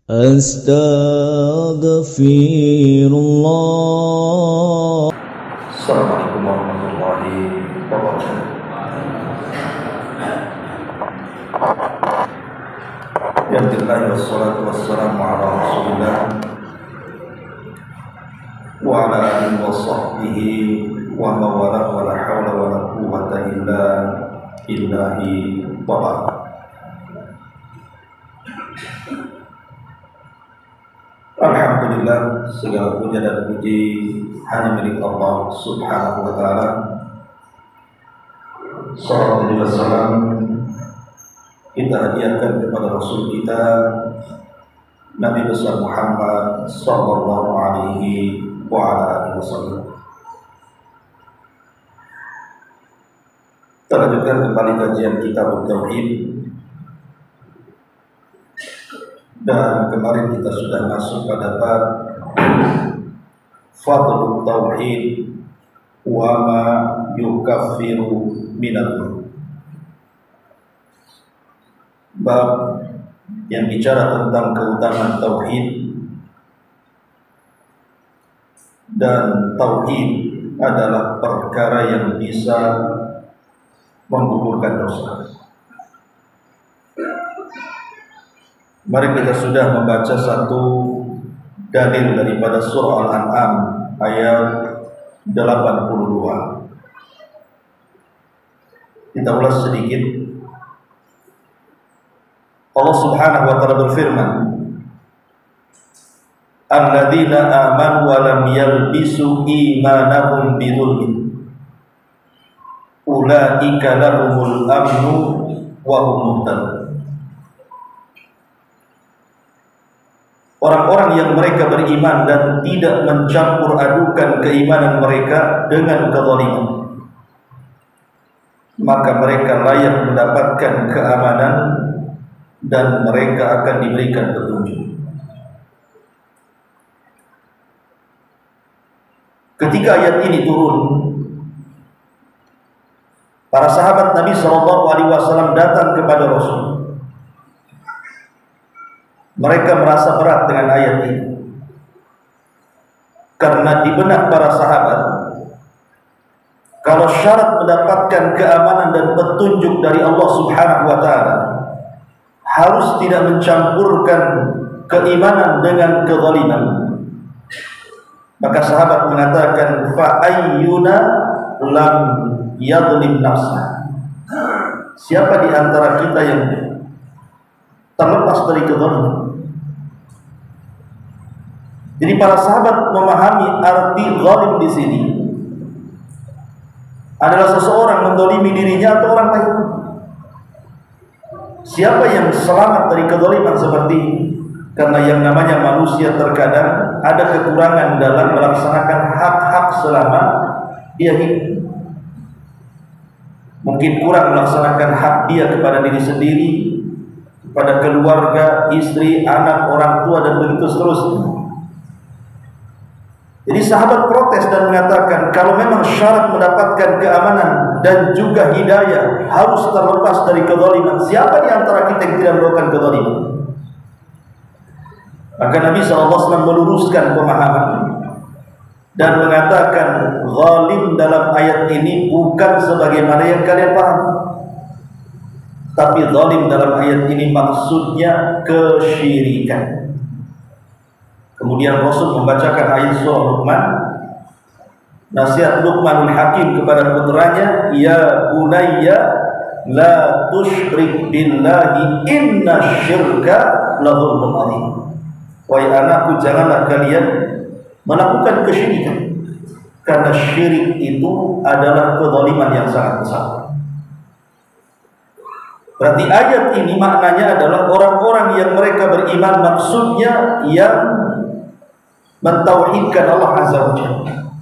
Astaghfirullah. Assalamualaikum warahmatullahi wabarakatuh. Alhamdulillah wassalatu wassalamu ala Rasulillah wa ala alihi wa sahbihi wa mawala wa la hawla wa la quwwata illa billahi wa ba'd. Alhamdulillah, segala puja dan puji hanya milik Allah Subhanahu wa ta'ala. Sallallahu alaihi wasallam kita hadiahkan kepada Rasul kita Nabi besar Muhammad sallallahu alaihi wa ala alihi wasallam. Kita lanjutkan kembali kajian kitab Tauhid. Dan kemarin kita sudah masuk pada bab Fadlul Tauhid wa ma yukaffiru minal. Bab yang bicara tentang keutamaan tauhid, dan tauhid adalah perkara yang bisa menggugurkan dosa. Mari kita sudah membaca satu dalil daripada surah Al-An'am ayat 82. Kita ulas sedikit. Allah Subhanahu wa ta'ala berfirman, alladzina amanu wa lam yalbisu imanahum bidzulmin ulaika lahumul amnu wa hum muhtadun. Orang-orang yang mereka beriman dan tidak mencampur adukan keimanan mereka dengan kezaliman, maka mereka layak mendapatkan keamanan dan mereka akan diberikan petunjuk. Ketika ayat ini turun, para sahabat Nabi SAW datang kepada Rasul. Mereka merasa berat dengan ayat ini, karena di benak para sahabat, kalau syarat mendapatkan keamanan dan petunjuk dari Allah Subhanahu wa ta'ala harus tidak mencampurkan keimanan dengan kezaliman, maka sahabat mengatakan fa ayyuna lam yadlim nafsa. Siapa di antara kita yang terlepas dari kezaliman? Jadi para sahabat memahami arti zalim di sini adalah seseorang mendolimi dirinya atau orang lain. Siapa yang selamat dari kezaliman seperti ini? Karena yang namanya manusia terkadang ada kekurangan dalam melaksanakan hak-hak selama dia hidup. Mungkin kurang melaksanakan hak dia kepada diri sendiri, kepada keluarga, istri, anak, orang tua, dan begitu seterusnya. Jadi sahabat protes dan mengatakan, kalau memang syarat mendapatkan keamanan dan juga hidayah harus terlepas dari kezaliman, siapa di antara kita yang tidak melakukan kezaliman? Maka Nabi SAW meluruskan pemahaman dan mengatakan, zalim dalam ayat ini bukan sebagaimana yang kalian paham, tapi zalim dalam ayat ini maksudnya kesyirikan. Kemudian Rasul membacakan ayat surah Luqman, nasihat Luqmanul Hakim kepada putranya, ya bunayya la tusyrik billahi inna syirka la dzulmun adzim. Wahai anakku, janganlah kalian melakukan kesyirikan, karena syirik itu adalah kezaliman yang sangat besar. Berarti ayat ini maknanya adalah orang-orang yang mereka beriman, maksudnya yang mentauhidkan Allah Azza wa Jalla.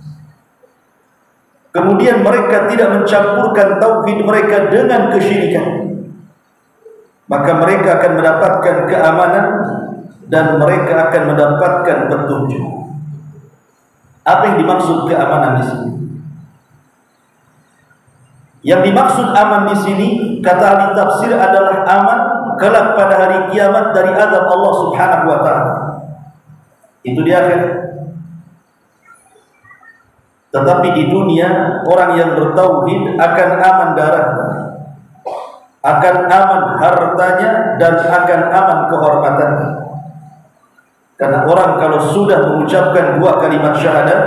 Kemudian mereka tidak mencampurkan tauhid mereka dengan kesyirikan, maka mereka akan mendapatkan keamanan dan mereka akan mendapatkan petunjuk. Apa yang dimaksud keamanan di sini? Yang dimaksud aman di sini, kata ahli tafsir, adalah aman kelak pada hari kiamat dari azab Allah Subhanahu wa taala. Itu di akhirat. Tetapi di dunia orang yang bertauhid akan aman darahnya, akan aman hartanya, dan akan aman kehormatannya. Karena orang kalau sudah mengucapkan 2 kalimat syahadat,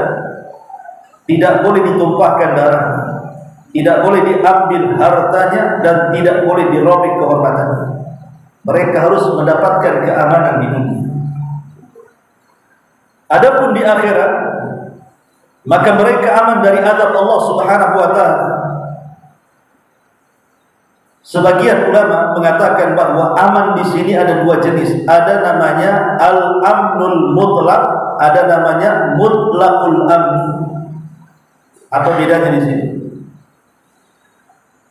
tidak boleh ditumpahkan darah, tidak boleh diambil hartanya, dan tidak boleh dirobek kehormatannya. Mereka harus mendapatkan keamanan di dunia. Adapun di akhirat, maka mereka aman dari azab Allah Subhanahu wa taala. Sebagian ulama mengatakan bahwa aman di sini ada 2 jenis. Ada namanya al-amnul mutlaq, ada namanya mutlaqul amn. Apa bedanya di sini?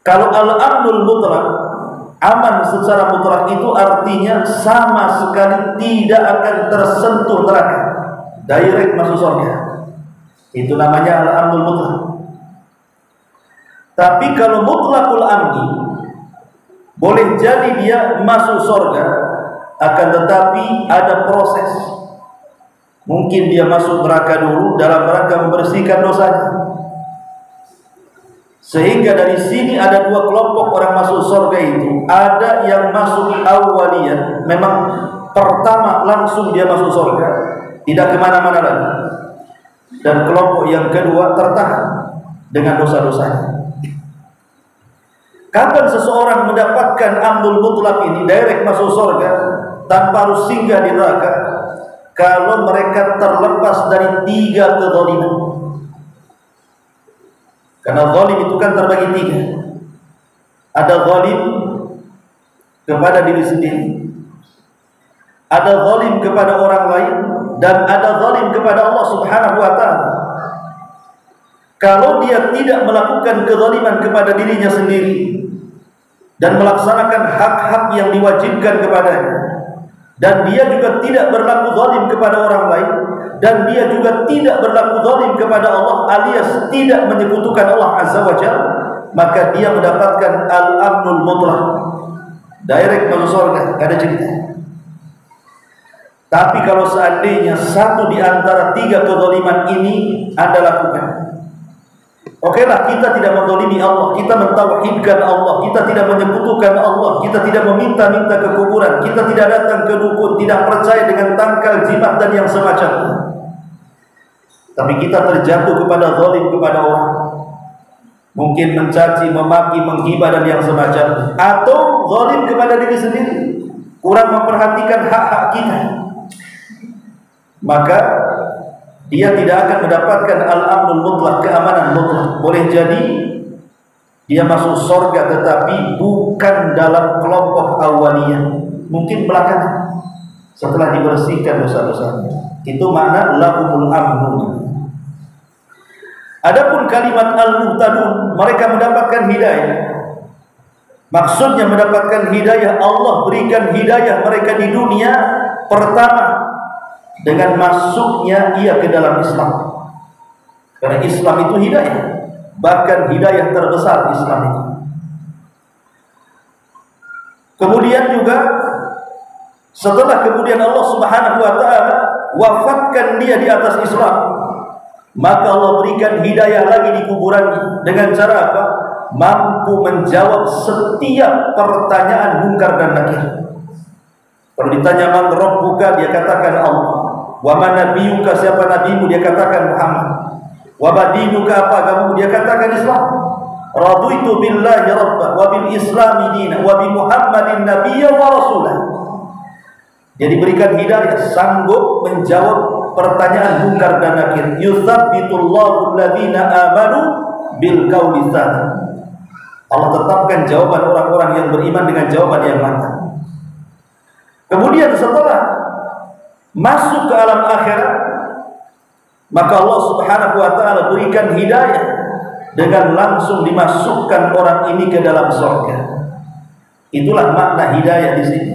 Kalau al-amnul mutlaq, aman secara mutlak itu artinya sama sekali tidak akan tersentuh neraka, direct masuk surga. Itu namanya al-amnul mutlaq. Tapi kalau mutlaqul amni, boleh jadi dia masuk surga, akan tetapi ada proses. Mungkin dia masuk neraka dulu dalam rangka membersihkan dosanya. Sehingga dari sini ada 2 kelompok orang masuk surga itu. Ada yang masuk awaliyah, memang pertama langsung dia masuk surga, tidak kemana-mana lagi. Dan kelompok yang kedua tertahan dengan dosa-dosanya. Kapan seseorang mendapatkan amnul mutlaq ini, direct masuk surga tanpa harus singgah di neraka? Kalau mereka terlepas dari 3 kezaliman. Karena zalim itu kan terbagi 3. Ada zalim kepada diri sendiri, ada zalim kepada orang lain, dan ada zalim kepada Allah Subhanahu wa taala. Kalau dia tidak melakukan kezaliman kepada dirinya sendiri dan melaksanakan hak-hak yang diwajibkan kepadanya, dan dia juga tidak berlaku zalim kepada orang lain, dan dia juga tidak berlaku zalim kepada Allah, alias tidak menyekutukan Allah Azza wa Jalla, maka dia mendapatkan al-amnul mutlaq, direct masuk surga, ada cerita. Tapi kalau seandainya satu di antara 3 kezaliman ini Anda lakukan, okelah, kita tidak menzalimi Allah, kita mentauhidkan Allah, kita tidak menyekutukan Allah, kita tidak meminta-minta ke kuburan, kita tidak datang ke dukun, tidak percaya dengan tangkal jimat dan yang semacamnya. Tapi kita terjatuh kepada zalim kepada orang, mungkin mencaci, memaki, menghina dan yang semacamnya, atau zalim kepada diri sendiri, kurang memperhatikan hak-hak kita, maka dia tidak akan mendapatkan al-amnul mutlaq, keamanan mutlak. Boleh jadi dia masuk surga tetapi bukan dalam kelompok awaliyah, mungkin belakangan setelah dibersihkan dosa-dosanya. Itu makna lahumul amnu. Adapun kalimat al-muhtadun, mereka mendapatkan hidayah. Maksudnya mendapatkan hidayah, Allah berikan hidayah mereka di dunia pertama dengan masuknya ia ke dalam Islam. Karena Islam itu hidayah, bahkan hidayah terbesar Islam itu. Kemudian juga setelah kemudian Allah Subhanahu wa taala wafatkan dia di atas Islam, maka Allah berikan hidayah lagi di kuburannya dengan cara apa? Mampu menjawab setiap pertanyaan munkar dan nakir. Kalau ditanya man rabbuka, dia katakan Allah. Wa man nabiyuka, siapa nabimu, dia katakan Muhammad. Wa badinuka, apa agamamu, dia katakan Islam. Raditu billahi rabba wa bil islami dina wa bi Muhammadin nabiyya wa rasulah. Jadi berikan hidayah, sanggup menjawab pertanyaan munkar dan nakir. Yutsabbitullahu alladziina amanu bil qauli tsabit. Allah tetapkan jawaban orang-orang yang beriman dengan jawaban yang mantap. Kemudian setelah masuk ke alam akhirat, maka Allah Subhanahu wa taala berikan hidayah dengan langsung dimasukkan orang ini ke dalam surga. Itulah makna hidayah di sini.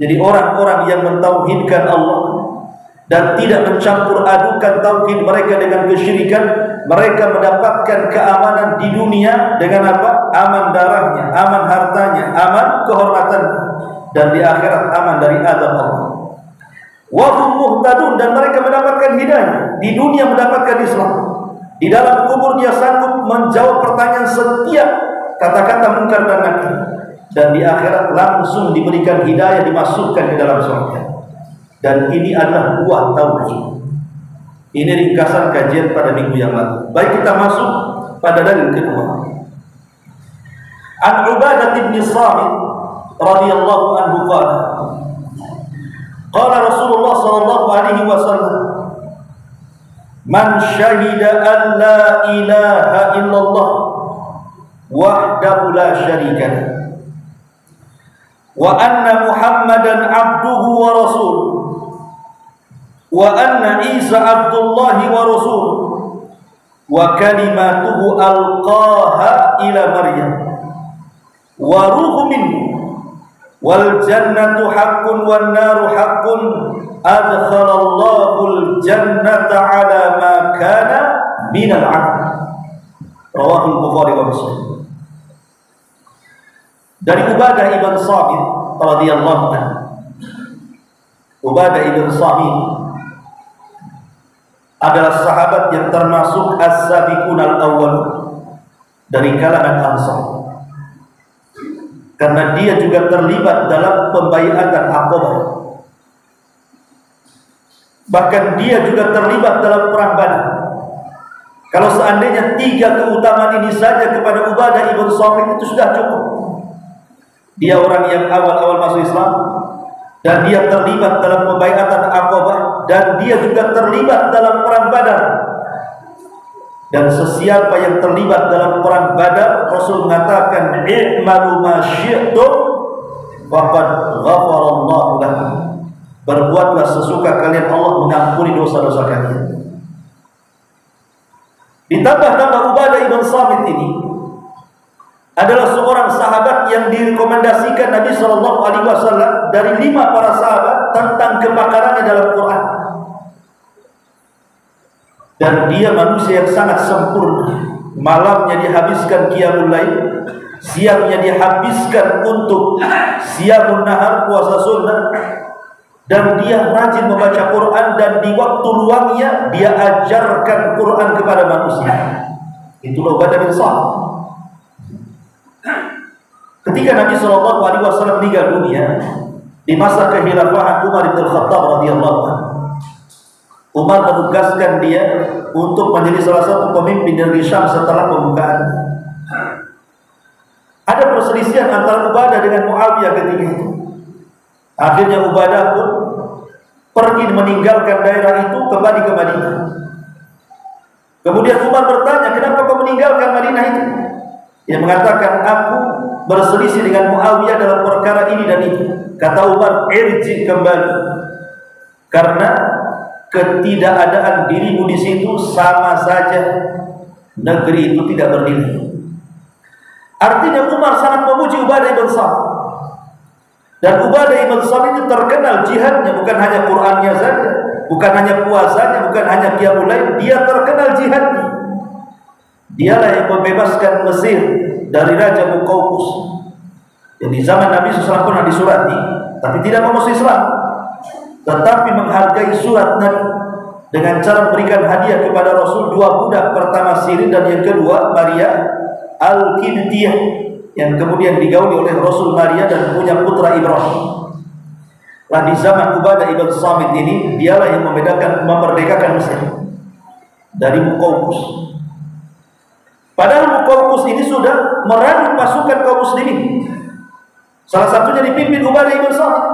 Jadi orang-orang yang mentauhidkan Allah dan tidak mencampur adukan tauhid mereka dengan kesyirikan, mereka mendapatkan keamanan di dunia dengan apa? Aman darahnya, aman hartanya, aman kehormatannya. dan di akhirat aman dari azab Allah. Wa hum muhtadun, dan mereka mendapatkan hidayah. Di dunia mendapatkan Islam, di dalam kubur dia sanggup menjawab pertanyaan setiap kata-kata munkar dan nakir, dan di akhirat langsung diberikan hidayah, dimasukkan ke dalam surga. Dan ini adalah buah tauhid. Ini ringkasan kajian pada minggu yang lalu. Baik, kita masuk pada dalil kedua. An Ubadah bin Samit radhiyallahu anhu qala, qala Rasulullah sallallahu alaihi wasallam, man syahida an la ilaha illallah wahdahu la syarika lah wa anna Muhammadan abduhu wa rasuluh wa anna Isa abdullahi wa rasuluh wa kalimatuhu alqaha ila Maryam wa ruhu minhu wal jannatu haqqun wan naru haqqun adkhalallahu al jannata ala ma kana minal 'abd. Rawahu Bukhari wa Muslim. Dari Ubadah ibn Samit radhiyallahu anhu. Ubadah ibn Samit adalah sahabat yang termasuk as-sabiqun al-awwal dari kalangan Ansar, karena dia juga terlibat dalam pembaiatan Aqabah. Bahkan dia juga terlibat dalam perang Badar. Kalau seandainya 3 keutamaan ini saja kepada Ubadah ibn Samit itu sudah cukup. Dia orang yang awal-awal masuk Islam, dan dia terlibat dalam pembaiatan Aqabah, dan dia juga terlibat dalam perang Badar. Dan sesiapa yang terlibat dalam perang Badar, Rasul mengatakan, i'malu ma syi'tum faqad ghafarallahu lakum. Berbuatlah sesuka kalian, Allah mengampuni dosa-dosa kalian. Ditambah-tambah Ubadah ibn Samit ini adalah seorang sahabat yang direkomendasikan Nabi SAW dari 5 para sahabat tentang kepakarannya dalam Quran. Dan dia manusia yang sangat sempurna. Malamnya dihabiskan qiyamul lail, siangnya dihabiskan untuk siyamun nahar, puasa sunnah. Dan dia rajin membaca Quran, dan di waktu luangnya dia ajarkan Quran kepada manusia. Itulah Ubadah bin Samit. Ketika Nabi SAW meninggal dunia di masa kekhilafahan Umar bin Khattab radhiyallahu anhu, Umar menugaskan dia untuk menjadi salah satu pemimpin dari Syam setelah pembukaan. Ada perselisihan antara Ubadah dengan Muawiyah ketika itu. Akhirnya Ubadah pun pergi meninggalkan daerah itu, kembali ke Madinah. Kemudian Umar bertanya, kenapa kau meninggalkan Madinah itu? Dia mengatakan, aku berselisih dengan Muawiyah dalam perkara ini dan itu. Kata Umar, irji kembali, karena ketidakadaan dirimu di situ sama saja negeri itu tidak berdiri. Artinya Umar sangat memuji Ubadah ibn Samit. Dan Ubadah ibn Samit itu terkenal jihadnya, bukan hanya Qur'annya saja, bukan hanya puasanya, bukan hanya qiyamul lail, dia terkenal jihadnya. Dialah yang membebaskan Mesir dari Raja Muqawqis. Yang di zaman Nabi SAW pernah disurati, tapi tidak mau masuk Islam, tetapi menghargai surat Nabi dengan cara memberikan hadiah kepada Rasul 2 budak, pertama Sirin dan yang kedua Maria Al-Qibtiyah, yang kemudian digauli oleh Rasul Maria dan punya putra Ibrahim. Nah, di zaman Ubadah ibn Samit ini, dialah yang memerdekakan Mesir dari Muqawqis. Padahal Muqawqis ini sudah merayu pasukan kaum muslimin, salah satunya dipimpin Ubadah ibn Samit,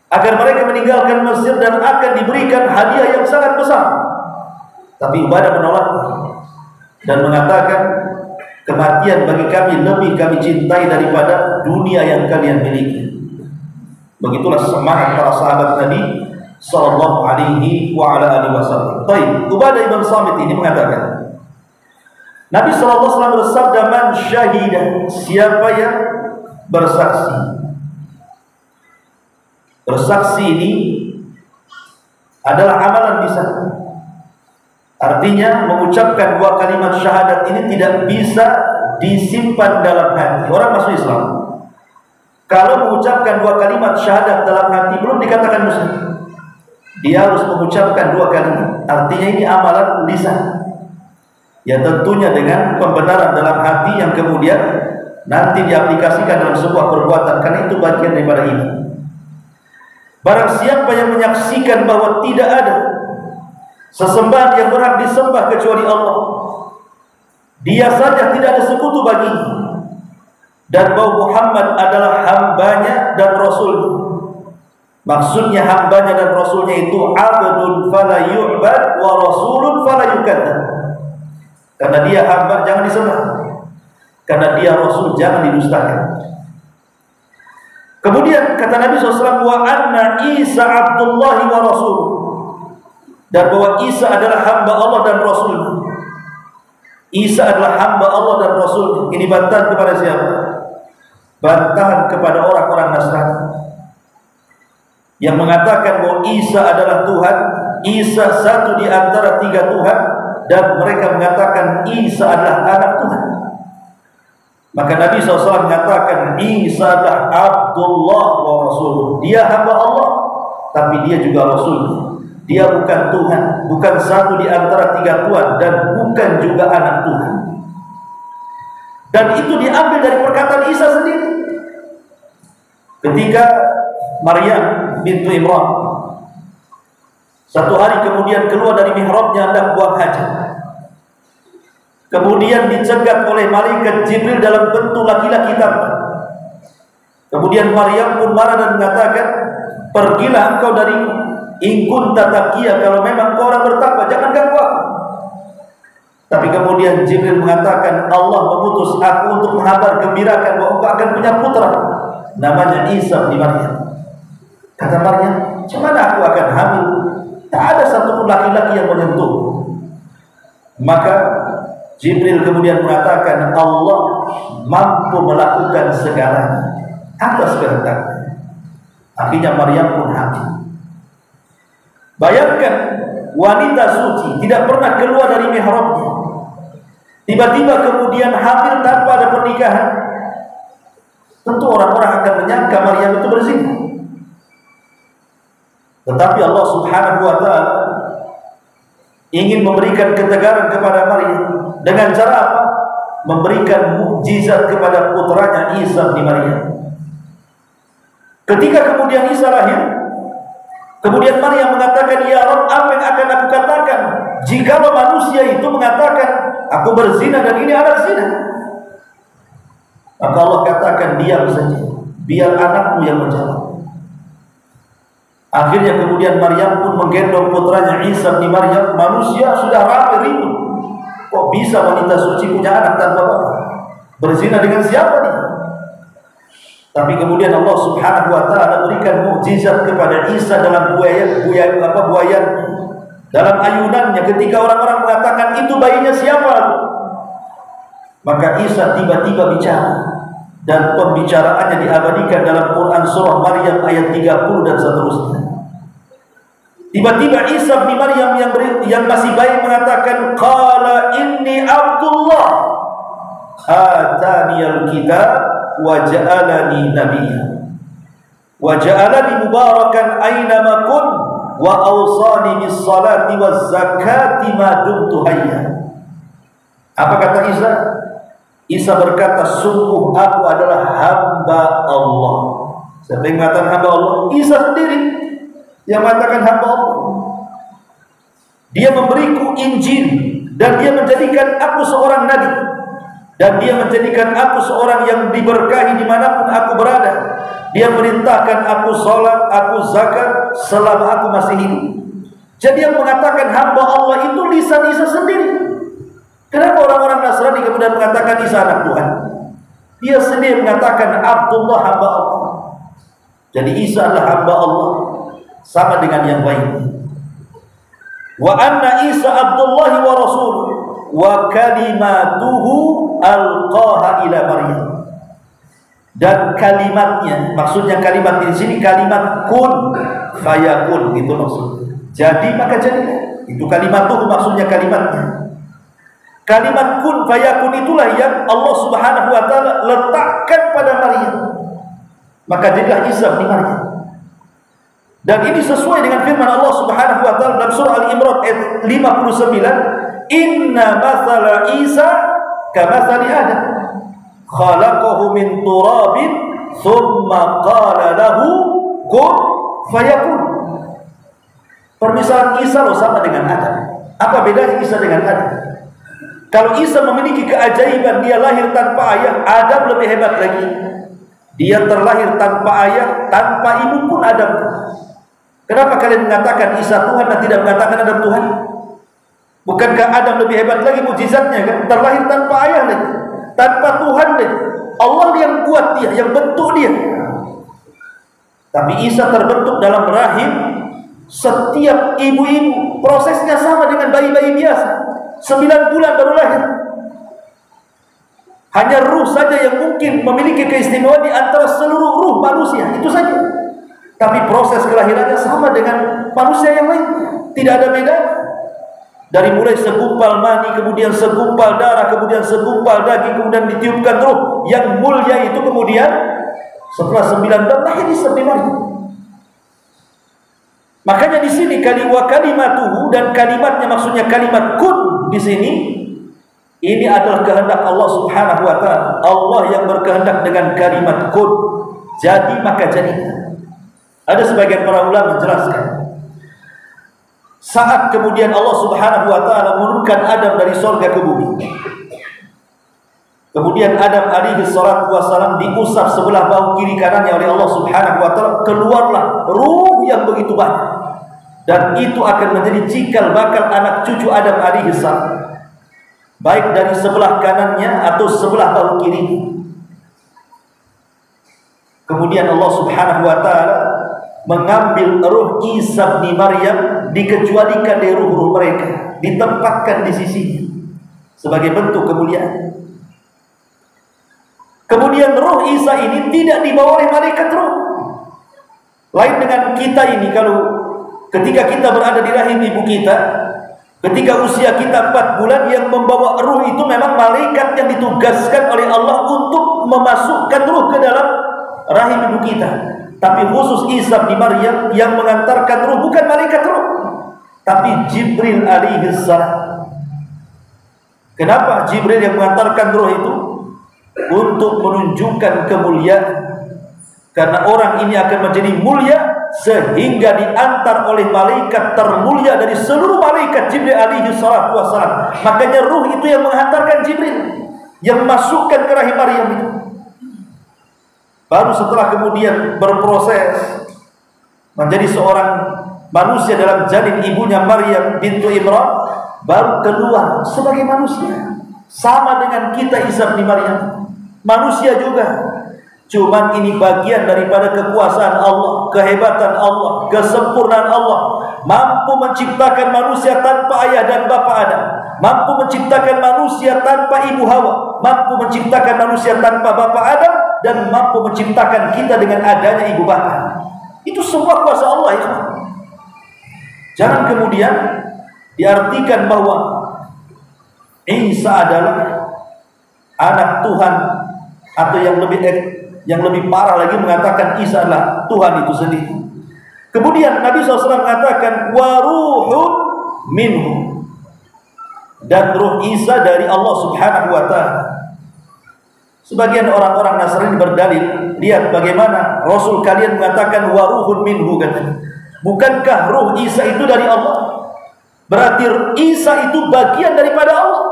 agar mereka meninggalkan Mesir dan akan diberikan hadiah yang sangat besar. Tapi Ubadah menolak dan mengatakan, kematian bagi kami lebih kami cintai daripada dunia yang kalian miliki. Begitulah semangat para sahabat Nabi sallallahu alaihi wa ala alihi wasallam. Baik, Ubadah ibn Samit ini mengatakan, Nabi sallallahu alaihi wasallam bersabda, man syahida, siapa yang bersaksi. Bersaksi ini adalah amalan lisan. Artinya mengucapkan 2 kalimat syahadat ini tidak bisa disimpan dalam hati. Orang masuk Islam Kalau mengucapkan 2 kalimat syahadat dalam hati belum dikatakan muslim. Dia harus mengucapkan 2 kalimat. Artinya ini amalan lisan. Ya tentunya dengan pembenaran dalam hati yang kemudian nanti diaplikasikan dalam sebuah perbuatan, karena itu bagian daripada iman. Barang siapa yang menyaksikan bahwa tidak ada sesembahan yang berhak disembah kecuali Allah, dia saja tidak ada sekutu baginya, dan bahwa Muhammad adalah hambanya dan rasulnya. Maksudnya hambanya dan rasulnya itu abdun fala yu'bad wa rasulun fala yukadzab. Karena dia hamba jangan disembah, karena dia rasul jangan didustakan. Kemudian kata Nabi SAW, wa anna Isa Abdullah wa Rasul, dan bahwa Isa adalah hamba Allah dan Rasul. Isa adalah hamba Allah dan Rasul. Ini bantahan kepada siapa? Bantahan kepada orang-orang Nasrani yang mengatakan bahwa Isa adalah Tuhan, Isa satu di antara 3 Tuhan, dan mereka mengatakan Isa adalah anak Tuhan. Maka Nabi SAW mengatakan Isa adalah Abdullah wa Rasul. Dia hamba Allah, tapi dia juga Rasul. Dia bukan Tuhan, bukan satu di antara 3 Tuhan, dan bukan juga anak Tuhan. Dan itu diambil dari perkataan Isa sendiri. Ketika Maryam bintu Imran satu hari kemudian keluar dari mihrabnya hendak buang hajat, kemudian dicegat oleh malaikat Jibril dalam bentuk laki-laki tampan. Kemudian Maryam pun marah dan mengatakan, pergilah engkau dariku, in kunta taqiyya, kalau memang kau orang bertakwa jangan ganggu aku. Tapi kemudian Jibril mengatakan, Allah mengutus aku untuk menghabar gembirakan bahwa engkau akan punya putra, namanya Isa bin Maryam. Kata Maryam, macam mana aku akan hamil? Tak ada satupun laki-laki yang menyentuh. Maka Jibril kemudian mengatakan, Allah mampu melakukan segalanya atas kehendaknya. Akhirnya Maryam pun hamil. Bayangkan, wanita suci tidak pernah keluar dari mihrabnya, tiba-tiba kemudian hamil tanpa ada pernikahan. Tentu orang-orang akan menyangka Maryam itu berzina. Tetapi Allah Subhanahu wa ta'ala ingin memberikan ketegaran kepada Maryam dengan cara apa? Memberikan mukjizat kepada putranya Isa bin Maryam. Ketika kemudian Isa lahir, kemudian Maryam mengatakan, ya Rabb, apa yang akan aku katakan jika manusia itu mengatakan aku berzina dan ini anak zina? Maka Allah katakan, diam saja, biar anakmu yang menjawab. Akhirnya kemudian Maryam pun menggendong putranya Isa bin Maryam. Manusia sudah ramai ribut, kok bisa wanita suci punya anak tanpa bapak? Berzina dengan siapa nih? Tapi kemudian Allah Subhanahu wa ta'ala berikan mukjizat kepada Isa dalam buayan, dalam ayunannya. Ketika orang-orang mengatakan itu bayinya siapa, maka Isa tiba-tiba bicara, dan pembicaraannya diabadikan dalam Quran surah Maryam ayat 30 dan seterusnya. Tiba-tiba Isa bin Maryam yang masih bayi mengatakan, qala inni Abdullah ataniyal kitab wa ja'alani nabiyya wa ja'alani mubarakan aynama kun wa awsani bis salati waz zakati ma dumtu hayya. Apa kata Isa? Isa berkata, sungguh aku adalah hamba Allah. Siapa yang mengatakan hamba Allah? Isa sendiri yang mengatakan hamba Allah. Dia memberiku Injil, dan dia menjadikan aku seorang nabi, dan dia menjadikan aku seorang yang diberkahi dimanapun aku berada. Dia merintahkan aku sholat, aku zakat selama aku masih hidup. Jadi yang mengatakan hamba Allah itu lisan Isa sendiri. Kenapa orang-orang Nasrani kemudian mengatakan Isa anak Tuhan? Dia sendiri mengatakan Abdullah, hamba Allah. Jadi Isa adalah hamba Allah, sama dengan yang lain. Wa anna Isa Abdullah wa Rasul wa kalimatuhu alqaha ila Maryam. Dan kalimatnya, maksudnya kalimat di sini kalimat kun fayakun, itu maksudnya. Jadi maka jadi. Itu kalimatuhu maksudnya kalimatnya. Kalimat kun fayakun itulah yang Allah Subhanahu wa ta'ala letakkan pada Maryam. Maka jadilah Isa bin Maryam. Dan ini sesuai dengan firman Allah Subhanahu wa taala dalam surah Al-Imran ayat 59, "Inna mathala Isa kamathali Adam, khalaqahu min turabin, thumma qala lahu kun fayakun." Permisalan Isa loh sama dengan Adam. Apa bedanya Isa dengan Adam? Kalau Isa memiliki keajaiban, dia lahir tanpa ayah, Adam lebih hebat lagi. Dia terlahir tanpa ayah, tanpa ibu pun Adam. Kenapa kalian mengatakan Isa Tuhan dan tidak mengatakan Adam Tuhan? Bukankah Adam lebih hebat lagi mukjizatnya kan? Terlahir tanpa ayah lagi, tanpa Tuhan lagi. Allah yang buat dia, yang bentuk dia. Tapi Isa terbentuk dalam rahim setiap ibu-ibu. Prosesnya sama dengan bayi-bayi biasa. 9 bulan baru lahir. Hanya ruh saja yang mungkin memiliki keistimewaan di antara seluruh ruh manusia. Itu saja. Tapi proses kelahirannya sama dengan manusia yang lain. Tidak ada beda. Dari mulai segumpal mani, kemudian segumpal darah, kemudian segumpal daging, kemudian ditiupkan ruh yang mulia itu, kemudian setelah 9 bulan lahir Isa bin Maryam. Makanya di sini kalimatuhu dan kalimatnya maksudnya kalimat kun di sini. Ini adalah kehendak Allah Subhanahu wa taala. Allah yang berkehendak dengan kalimat kun. Jadi maka jadi. Ada sebagian para ulama menjelaskan, saat kemudian Allah Subhanahu wa taala menurunkan Adam dari surga ke bumi. Kemudian Adam alaihi salatu wassalam diusap sebelah bahu kiri kanannya oleh Allah Subhanahu wa taala, keluarlah ruh yang begitu banyak. Dan itu akan menjadi cikal bakal anak cucu Adam alaihi salam, baik dari sebelah kanannya atau sebelah bahu kiri. Kemudian Allah Subhanahu wa taala mengambil ruh Isa bin Maryam, dikecualikan dari ruh-ruh mereka, ditempatkan di sisinya sebagai bentuk kemuliaan. Kemudian ruh Isa ini tidak dibawa oleh malaikat ruh. Lain dengan kita ini, kalau ketika kita berada di rahim ibu kita, ketika usia kita 4 bulan, yang membawa ruh itu memang malaikat yang ditugaskan oleh Allah untuk memasukkan ruh ke dalam rahim ibu kita. Tapi khusus Isa bin Maryam yang mengantarkan ruh bukan malaikat ruh, tapi Jibril alaihi salam. Kenapa Jibril yang mengantarkan ruh itu? Untuk menunjukkan kemuliaan. Karena orang ini akan menjadi mulia sehingga diantar oleh malaikat termulia dari seluruh malaikat, Jibril alaihi salatu wassalam. Makanya ruh itu yang menghantarkan Jibril, yang masukkan ke rahim Maryam itu. Baru setelah kemudian berproses menjadi seorang manusia dalam janin ibunya Maryam bintu Imran, baru keluar sebagai manusia. Sama dengan kita Isa bin Maryam, manusia juga. Cuman ini bagian daripada kekuasaan Allah, kehebatan Allah, kesempurnaan Allah. Mampu menciptakan manusia tanpa ayah dan bapa Adam, mampu menciptakan manusia tanpa ibu Hawa, mampu menciptakan manusia tanpa bapa Adam, dan mampu menciptakan kita dengan adanya ibu bapa. Itu semua kuasa Allah ya. Jangan kemudian diartikan bahwa Isa adalah anak Tuhan, atau yang lebih parah lagi mengatakan Isa adalah Tuhan itu sendiri. Kemudian Nabi SAW mengatakan waruhun minhu, dan ruh Isa dari Allah Subhanahu wa ta'ala. Sebagian orang-orang Nasrani berdalil, lihat bagaimana Rasul kalian mengatakan waruhun minhu, katanya. Bukankah ruh Isa itu dari Allah? Berarti Isa itu bagian daripada Allah.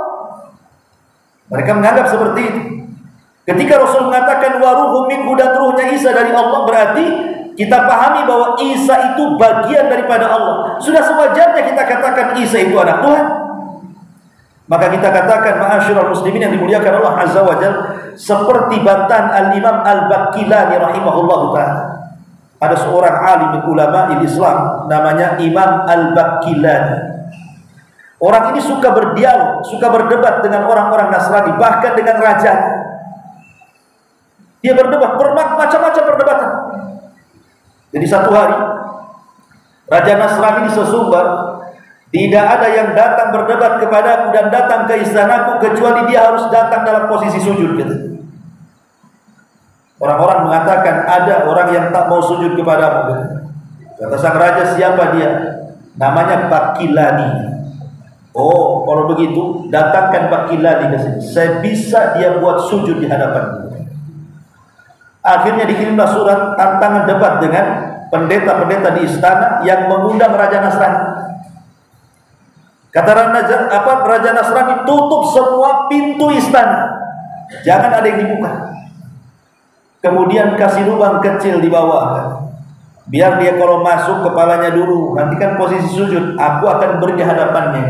Mereka menganggap seperti itu. Ketika Rasul mengatakan waruhum minhu, dan ruhnya Isa dari Allah, berarti kita pahami bahwa Isa itu bagian daripada Allah. Sudah sewajarnya kita katakan Isa itu anak Tuhan. Maka kita katakan ma'asyiral muslimin yang dimuliakan Allah Azza wa Jalla, seperti bantahan Al-Imam Al-Baqillani rahimahullahu ta'ala. Ada seorang alim ulama Islam namanya Imam Al-Baqillani. Orang ini suka berdialog, suka berdebat dengan orang-orang Nasrani, bahkan dengan raja. Dia berdebat, macam-macam perdebatan. Jadi satu hari Raja Nasrani di Sesumbar, tidak ada yang datang berdebat kepadaku dan datang ke istanaku kecuali dia harus datang dalam posisi sujud, gitu. Orang-orang mengatakan ada orang yang tak mau sujud kepadamu. Kata sang raja, siapa dia? Namanya Bakilani. Oh, kalau begitu datangkan Bakilani ke sini. Saya bisa dia buat sujud di hadapanmu. Akhirnya dikirimlah surat tantangan debat dengan pendeta-pendeta di istana yang mengundang Raja Nasrani. Kata Raja Nasrani, tutup semua pintu istana, jangan ada yang dibuka. Kemudian kasih lubang kecil di bawah, biar dia kalau masuk kepalanya dulu, nanti kan posisi sujud, aku akan berdiri di hadapannya.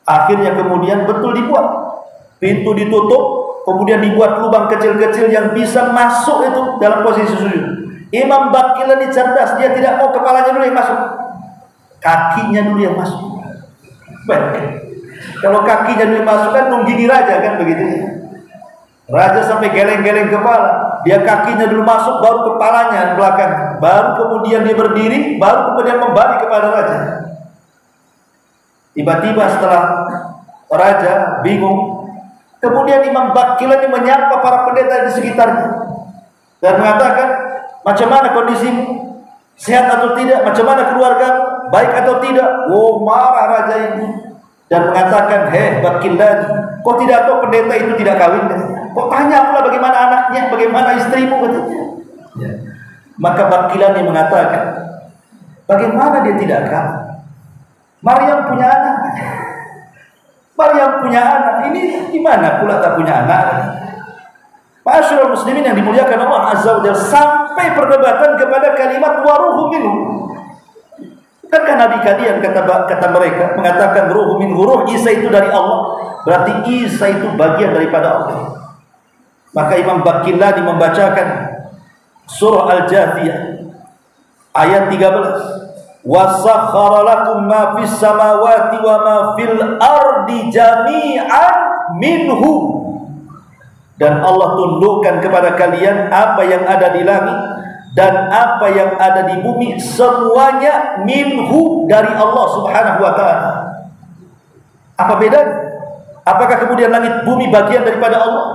Akhirnya kemudian betul dibuat, pintu ditutup, kemudian dibuat lubang kecil-kecil yang bisa masuk itu dalam posisi sujud. Imam Bakilani cerdas, dia tidak mau kepalanya dulu yang masuk, kakinya dulu yang masuk. Baik. Kalau kakinya dulu yang masuk kan nunggini raja kan begitu ya. Raja sampai geleng-geleng kepala, dia kakinya dulu masuk, baru kepalanya belakang, baru kemudian dia berdiri, baru kemudian membalik kepada raja. Tiba-tiba setelah raja bingung, kemudian Imam Bakilani menyapa para pendeta di sekitarnya dan mengatakan, macam mana kondisimu? Sehat atau tidak? Macam mana keluarga? Baik atau tidak? Oh, marah raja ini dan mengatakan, hei Bakilani, kok tidak tahu pendeta itu tidak kawin? Kok tanya pula bagaimana anaknya, bagaimana istrimu? Katanya. Ya. Maka Bakilani mengatakan, bagaimana dia tidak kawin? Maryam punya anak. Maryam punya anak. Ini gimana pula tak punya anak? Ma'asyiral muslimin yang dimuliakan Allah Azza wa Jalla, sampai perdebatan kepada kalimat wa ruhum minhu. Bukankah Nabi kalian kata mereka mengatakan ruh min ruh, Isa itu dari Allah, berarti Isa itu bagian daripada Allah. Maka Imam Bakilani membacakan surah Al-Jathiyah ayat 13. وَسَخَّرَ لَكُم مَّا فِي السَّمَاوَاتِ وَمَا فِي الْأَرْضِ جَمِيعًا مِنْهُ. Dan Allah tundukkan kepada kalian apa yang ada di langit dan apa yang ada di bumi, semuanya minhu, dari Allah Subhanahu wa ta'ala. Apa bedanya? Apakah kemudian langit bumi bagian daripada Allah?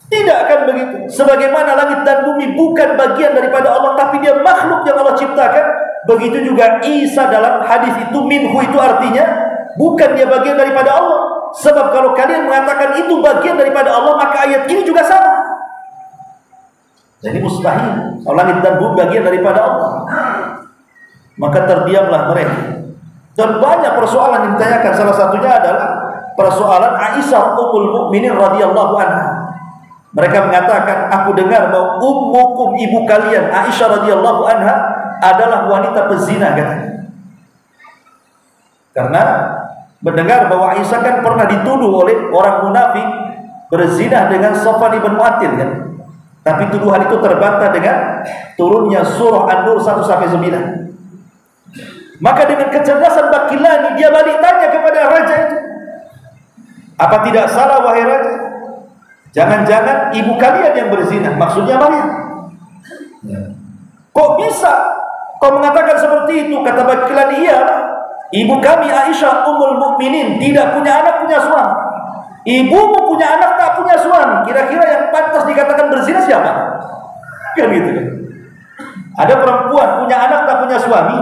Tidak akan begitu. Sebagaimana langit dan bumi bukan bagian daripada Allah, tapi dia makhluk yang Allah ciptakan, begitu juga Isa dalam hadis itu, minhu itu artinya bukan dia bagian daripada Allah. Sebab kalau kalian mengatakan itu bagian daripada Allah, maka ayat ini juga sama. Jadi mustahil kalau langit dan bumi bagian daripada Allah. Maka terdiamlah mereka. Dan banyak persoalan yang ditanyakan. Salah satunya adalah persoalan Aisyah Ummul Mukminin radhiyallahu anha. Mereka mengatakan, aku dengar bahwa ummukum, ibu kalian Aisyah radhiyallahu anha adalah wanita pezina, katanya. Karena mendengar bahwa Aisyah kan pernah dituduh oleh orang munafik berzina dengan Safwan ibn Mu'attil kan. Tapi tuduhan itu terbantah dengan turunnya surah An-Nur 1-9. Maka dengan kecerdasan Bakilani, dia balik tanya kepada raja itu, apa tidak salah wahai raja? Jangan-jangan ibu kalian yang berzina, maksudnya Maryam. Kok bisa kau mengatakan seperti itu? Kata Bakilani, iya, ibu kami Aisyah Ummul Mukminin tidak punya anak, punya suami. Ibumu punya anak, tak punya suami. Kira-kira yang pantas dikatakan berzina siapa? Kan gitu kan. Ada perempuan punya anak, tak punya suami.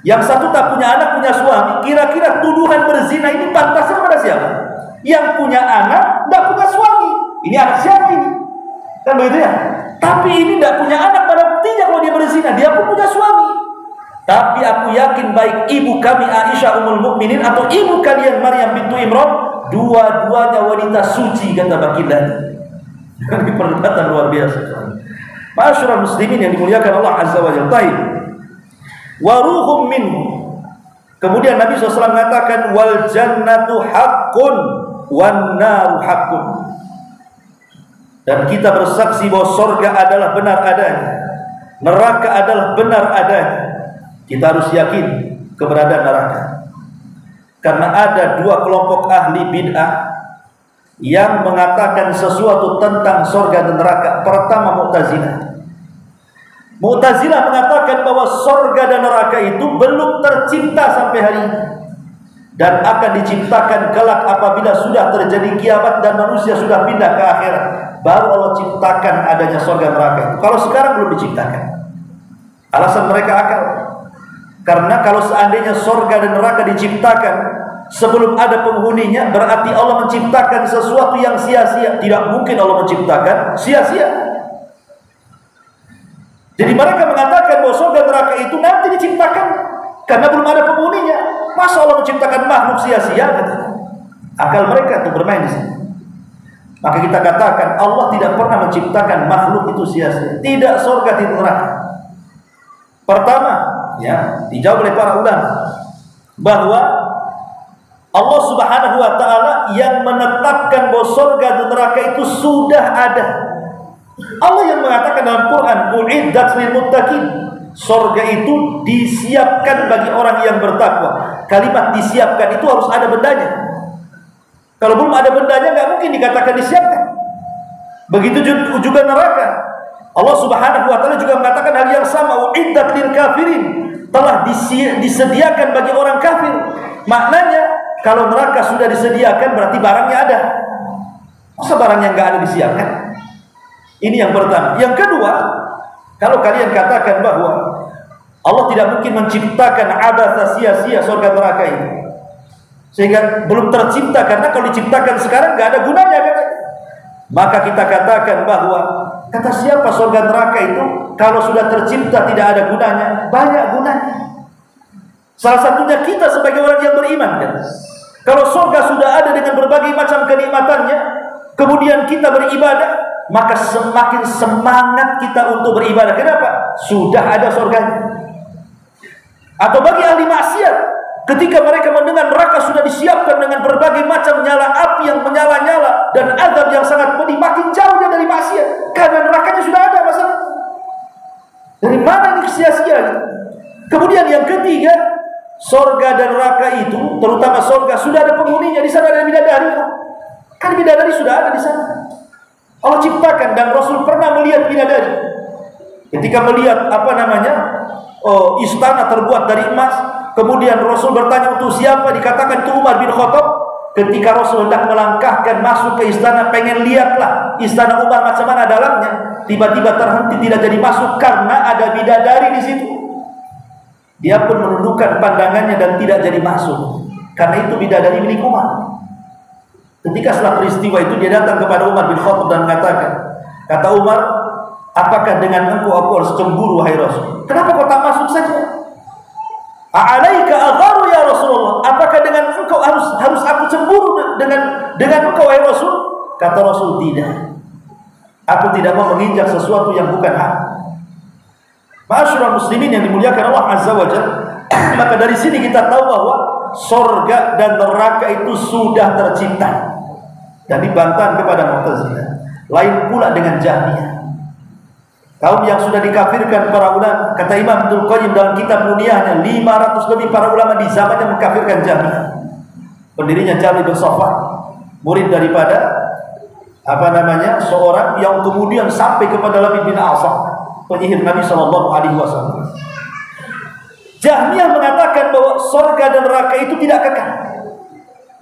Yang satu tak punya anak, punya suami. Kira-kira tuduhan berzina ini pantasnya kepada siapa? Yang punya anak, tak punya suami. Ini anak siapa ini? Kan begitu ya? Tapi ini tidak punya anak, pada buktinya kalau dia berzina, dia pun punya suami. Tapi aku yakin baik ibu kami Aisyah Ummul Mukminin atau ibu kalian Maryam bintu Imran, dua-duanya wanita suci, kata Bakilani. Ini perdebatan luar biasa. Ma'asyiral muslimin yang dimuliakan Allah Azza wa Jalla. Wa ruhum minhu. Kemudian Nabi SAW mengatakan, wal jannatu haqqun wan naru haqqun. Dan kita bersaksi bahwa surga adalah benar adanya, neraka adalah benar adanya. Kita harus yakin keberadaan neraka. Karena ada dua kelompok ahli bid'ah yang mengatakan sesuatu tentang surga dan neraka. Pertama, Mu'tazilah. Mu'tazilah mengatakan bahwa surga dan neraka itu belum tercipta sampai hari ini. dan akan diciptakan kelak apabila sudah terjadi kiamat dan manusia sudah pindah ke akhirat, baru Allah ciptakan adanya surga neraka itu. Kalau sekarang belum diciptakan. Alasan mereka akal, karena kalau seandainya surga dan neraka diciptakan sebelum ada penghuninya, berarti Allah menciptakan sesuatu yang sia-sia. Tidak mungkin Allah menciptakan sia-sia. Jadi mereka mengatakan bahwa surga neraka itu nanti diciptakan karena belum ada penghuninya. Masa Allah menciptakan makhluk sia-sia? Akal mereka itu bermain di sini. Maka kita katakan Allah tidak pernah menciptakan makhluk itu sia-sia. Tidak surga, tidak neraka. Pertama, ya, dijawab oleh para ulama bahwa Allah Subhanahu wa taala yang menetapkan bahwa surga dan neraka itu sudah ada. Allah yang mengatakan dalam Quran, "U'iddat lil muttaqin." Surga itu disiapkan bagi orang yang bertakwa. Kalimat disiapkan itu harus ada bendanya. Kalau belum ada bendanya, nggak mungkin dikatakan disiapkan. Begitu juga neraka. Allah Subhanahu wa taala juga mengatakan hal yang sama, "U'iddat lil kafirin." Telah disediakan bagi orang kafir. Maknanya kalau neraka sudah disediakan berarti barangnya ada. Masa barang yang nggak ada disiapkan? Ini yang pertama. Yang kedua, kalau kalian katakan bahwa Allah tidak mungkin menciptakan abatha sia-sia surga neraka ini, sehingga belum tercipta, karena kalau diciptakan sekarang nggak ada gunanya, kan? Maka kita katakan bahwa kata siapa surga neraka itu kalau sudah tercipta tidak ada gunanya? Banyak gunanya. Salah satunya kita sebagai orang yang beriman, kan? Kalau surga sudah ada dengan berbagai macam kenikmatannya, kemudian kita beribadah, maka semakin semangat kita untuk beribadah. Kenapa? Sudah ada surganya. Atau bagi ahli maksiat, ketika mereka mendengar neraka sudah disiapkan dengan berbagai macam nyala api yang menyala-nyala dan azab yang sangat pedih, makin jauh dia dari maksiat karena nerakanya sudah ada. Masalah dari mana ini sia-sia? Kemudian yang ketiga, surga dan neraka itu, terutama surga, sudah ada penghuninya. Di sana ada bidadari. Kan bidadari sudah ada di sana. Allah ciptakan, dan Rasul pernah melihat bidadari. Ketika melihat istana terbuat dari emas, kemudian Rasul bertanya untuk siapa, dikatakan itu Umar bin Khattab. Ketika Rasul hendak melangkahkan masuk ke istana, pengen lihatlah istana Umar macam mana dalamnya, tiba-tiba terhenti, tidak jadi masuk karena ada bidadari di situ. Dia pun menundukkan pandangannya dan tidak jadi masuk karena itu bidadari milik Umar. Ketika setelah peristiwa itu dia datang kepada Umar bin Khattab dan mengatakan, kata Umar, apakah dengan engkau aku harus cemburu wahai Rasul? Kenapa kau tak masuk saja? A'alaika agharu ya Rasulullah? Apakah dengan engkau harus aku cemburu dengan engkau wahai Rasul? Kata Rasul, tidak. Aku tidak mau menginjak sesuatu yang bukan hak. Ma'asyiral muslimin yang dimuliakan Allah Azza wa Jalla. Maka dari sini kita tahu bahwa surga dan neraka itu sudah tercipta. Dan dibantah kepada Mu'tazilah. Lain pula dengan Jahmiyah. Kaum yang sudah dikafirkan para ulama. Kata Imam Ibnul Qayyim dalam kitab Muniyahnya, 500 lebih para ulama di zamannya mengkafirkan Jahmiyah. Pendirinya Jahmi bin Safwan, murid daripada seorang yang kemudian sampai kepada Labid bin Asam, penyihir Nabi SAW. Jahmiyah mengatakan bahwa surga dan neraka itu tidak kekal.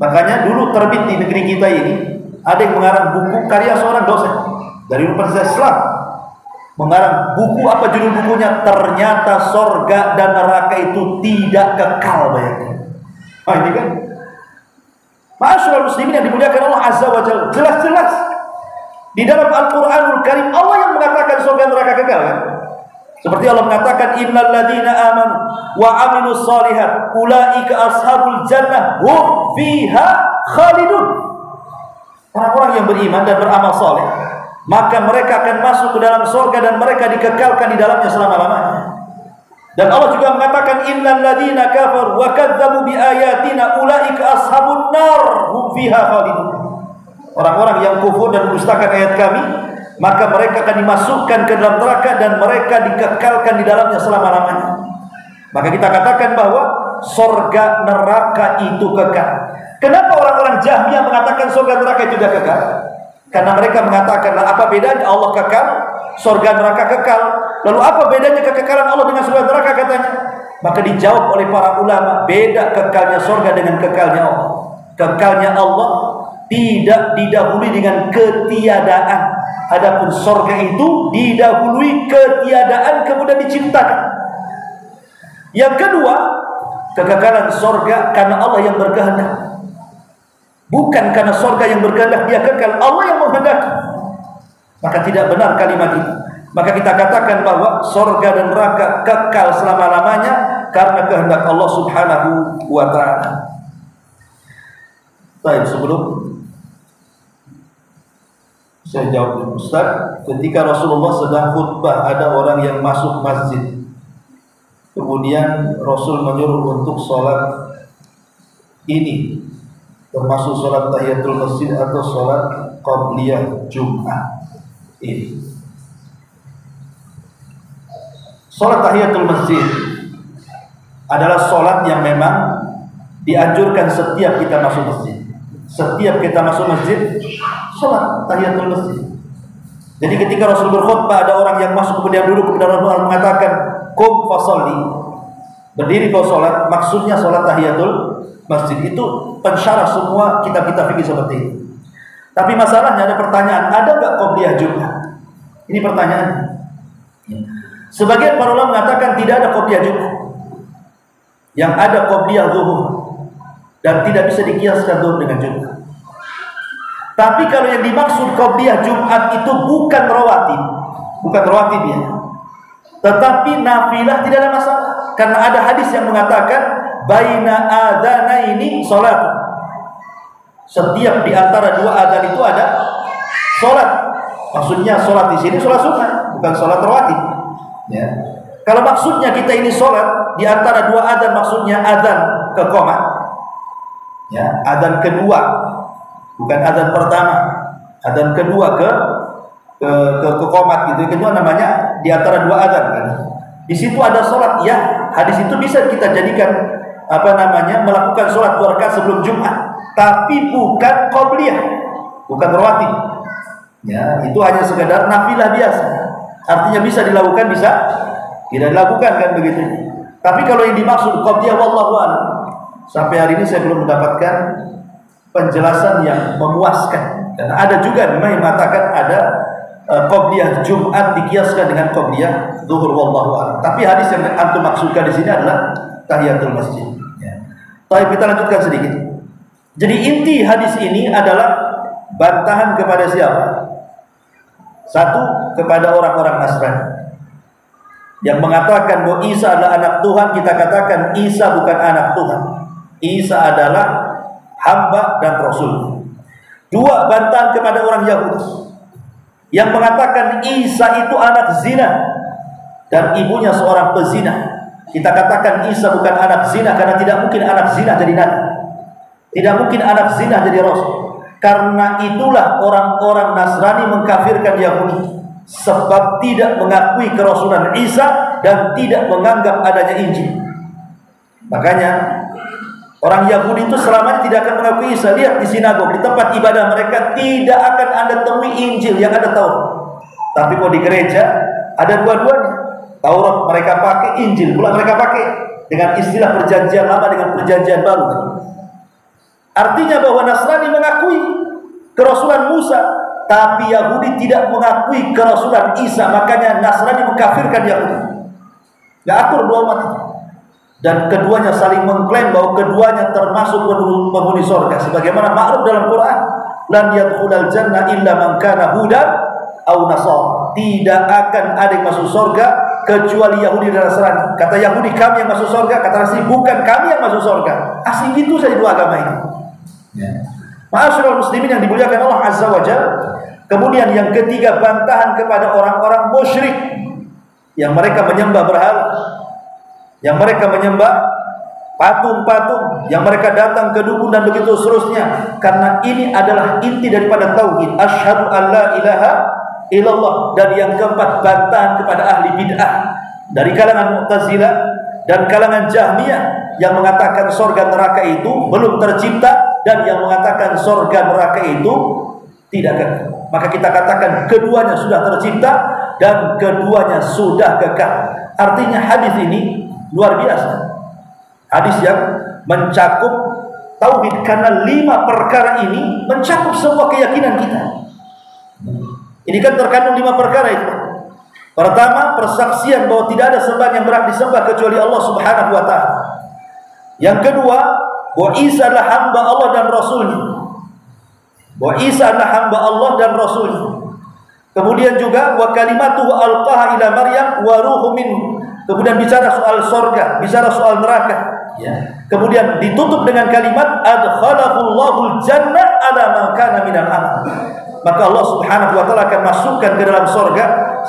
Makanya dulu terbit di negeri kita ini ada yang mengarang buku karya seorang dosen dari Universitas Islam, mengarang buku, apa judul bukunya? Ternyata surga dan neraka itu tidak kekal. Bayangkan. Ini kan Ma'asyiral muslimin yang dimuliakan Allah Azza wa Jalla, jelas-jelas di dalam Al-Qur'anul Karim Allah yang mengatakan surga neraka kekal, kan? Seperti Allah mengatakan, innal ladzina amanu wa 'amilus shalihat ulaika ashabul jannah hum fiha khalidun. Orang-orang yang beriman dan beramal saleh, maka mereka akan masuk ke dalam surga dan mereka dikekalkan di dalamnya selama-lamanya. Dan Allah juga mengatakan, innal ladzina kafaru wa kadzdzabu biayatina ulaika ashabun nar hum fiha khalidun. Orang-orang yang kufur dan mendustakan ayat kami, maka mereka akan dimasukkan ke dalam neraka dan mereka dikekalkan di dalamnya selama-lamanya. Maka kita katakan bahwa surga neraka itu kekal. Kenapa orang-orang Jahmiyah mengatakan surga neraka itu tidak kekal? Karena mereka mengatakan, apa bedanya Allah kekal, surga neraka kekal? Lalu apa bedanya kekekalan Allah dengan surga neraka katanya? Maka dijawab oleh para ulama, beda kekalnya surga dengan kekalnya Allah. Kekalnya Allah tidak didahului dengan ketiadaan. Adapun surga itu didahului ketiadaan kemudian diciptakan. Yang kedua, kekekalan surga karena Allah yang berkehendak. Bukan karena surga yang berkehendak dia kekal, Allah yang menghendaki. Maka tidak benar kalimat itu. Maka kita katakan bahwa surga dan neraka kekal selama-lamanya karena kehendak Allah Subhanahu wa ta'ala. Baik, sebelum saya jawab, Ustaz, ketika Rasulullah sedang khutbah ada orang yang masuk masjid. Kemudian Rasul menyuruh untuk sholat ini, termasuk sholat tahiyatul masjid atau sholat qabliyah Jumat. Ini sholat tahiyatul masjid adalah sholat yang memang dianjurkan setiap kita masuk masjid. Setiap kita masuk masjid, sholat tahiyatul masjid. Jadi ketika Rasul berkhutbah ada orang yang masuk kemudian duduk, kemudian Rasul mengatakan qum fasalli, berdiri kau sholat, maksudnya sholat tahiyatul masjid. Itu pensyarah semua kitab-kitab fikih seperti itu. Tapi masalahnya ada pertanyaan, ada nggak qabliyah Jumat? Ini pertanyaan. Sebagian para ulama mengatakan tidak ada qabliyah Jumat. Yang ada qabliyah zuhur, dan tidak bisa dikiaskan zuhur dengan Jumat. Tapi kalau yang dimaksud qabliyah Jumat itu bukan rawatib, ya, tetapi nafilah, tidak ada masalah. Karena ada hadis yang mengatakan baina adzanaini salat. Setiap di antara dua adzan itu ada salat. Maksudnya salat di sini salat sunnah, bukan salat rawatib. Ya. Kalau maksudnya kita ini salat di antara dua adzan, maksudnya adzan ke qomat. Ya, adzan kedua, bukan adzan pertama. Adzan kedua ke qomat gitu. Kedua namanya di antara dua adzan kan. Di situ ada salat, ya. Hadis itu bisa kita jadikan melakukan salat 2 rakaat sebelum Jumat, tapi bukan qabliyah, bukan rawatib. Ya, itu hanya sekedar nafilah biasa. Artinya bisa dilakukan, bisa tidak dilakukan, kan begitu. Tapi kalau yang dimaksud qabliyah, wallahu a'lam, sampai hari ini saya belum mendapatkan penjelasan yang memuaskan. Dan ada juga memang yang mengatakan ada qabliyah Jumat dikiaskan dengan qabliyah zuhur, wallahu a'lam. Tapi hadis yang antum maksudkan di sini adalah tahiyatul masjid. Ya. Baik, kita lanjutkan sedikit. Jadi inti hadis ini adalah bantahan kepada siapa? Satu, kepada orang-orang Nasrani yang mengatakan bahwa Isa adalah anak Tuhan. Kita katakan Isa bukan anak Tuhan. Isa adalah hamba dan rasul. Dua, bantahan kepada orang Yahudi yang mengatakan Isa itu anak zina dan ibunya seorang pezina. Kita katakan Isa bukan anak zina karena tidak mungkin anak zina jadi nabi, tidak mungkin anak zina jadi rasul. Karena itulah orang-orang Nasrani mengkafirkan Yahudi, sebab tidak mengakui kerasulan Isa dan tidak menganggap adanya Injil. Makanya orang Yahudi itu selamanya tidak akan mengakui Isa. Lihat di sinagog, di tempat ibadah mereka tidak akan Anda temui Injil, yang ada Taurat. Tapi kalau di gereja ada dua-duanya. Taurat mereka pakai, Injil pula mereka pakai, dengan istilah perjanjian lama dengan perjanjian baru. Artinya bahwa Nasrani mengakui kerasulan Musa, tapi Yahudi tidak mengakui kerasulan Isa. Makanya Nasrani mengkafirkan Yahudi. Gak atur dua umat itu. Dan keduanya saling mengklaim bahwa keduanya termasuk penghuni surga, sebagaimana ma'ruf dalam Quran, lan yadkhulal jannah illa man kana hudan aw nasara. Tidak akan ada yang masuk surga kecuali Yahudi dan Nasrani. Kata Yahudi, kami yang masuk surga. Kata Nasrani, bukan, kami yang masuk surga. Asli itu saja dua agama itu. Ya. Ma'asyiral muslimin yang dimuliakan Allah Azza wa Jalla. Kemudian yang ketiga, bantahan kepada orang-orang musyrik yang mereka menyembah berhala, yang mereka menyembah patung-patung, yang mereka datang ke dukun dan begitu seterusnya. Karena ini adalah inti daripada tauhid, asyhadu an la ilaha illallah. Dan yang keempat, bantahan kepada ahli bid'ah dari kalangan Mu'tazilah dan kalangan Jahmiyah yang mengatakan surga neraka itu belum tercipta, dan yang mengatakan surga neraka itu tidak kekal. Maka kita katakan keduanya sudah tercipta, dan keduanya sudah kekal. Artinya hadis ini luar biasa. Hadis yang mencakup tauhid, karena 5 perkara ini mencakup semua keyakinan kita. Ini kan terkandung 5 perkara itu. Pertama, persaksian bahwa tidak ada sembahan yang berhak disembah kecuali Allah Subhanahu wa taala. Yang kedua, bahwa Isa adalah hamba Allah dan Rasulnya. Bahwa Isa adalah hamba Allah dan Rasulnya. Kemudian juga wa kalimatuhu alqaha ila Maryam wa ruhu minhu. Kemudian bicara soal surga, bicara soal neraka. Ya. Kemudian ditutup dengan kalimat adkhalahullahu jannah ala ma kana minal amal. Maka Allah Subhanahu wa taala akan masukkan ke dalam surga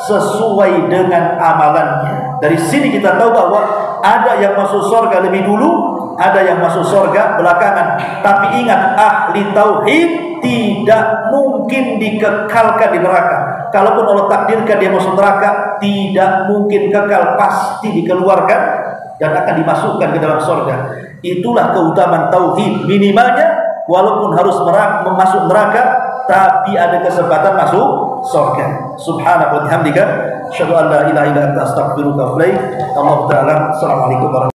sesuai dengan amalannya. Dari sini kita tahu bahwa ada yang masuk surga lebih dulu, ada yang masuk surga belakangan. Tapi ingat, ahli tauhid tidak mungkin dikekalkan di neraka. Kalaupun Allah takdirkan dia masuk neraka, tidak mungkin kekal, pasti dikeluarkan dan akan dimasukkan ke dalam surga. Itulah keutamaan tauhid. Minimalnya walaupun harus masuk neraka, tapi ada kesempatan masuk surga. Subhanallah wa bihamdika, asyhadu an la ilaha illa anta, astaghfiruka wa atubu ilaik. Allahu ta'ala. Assalamualaikum warahmatullahi wabarakatuh.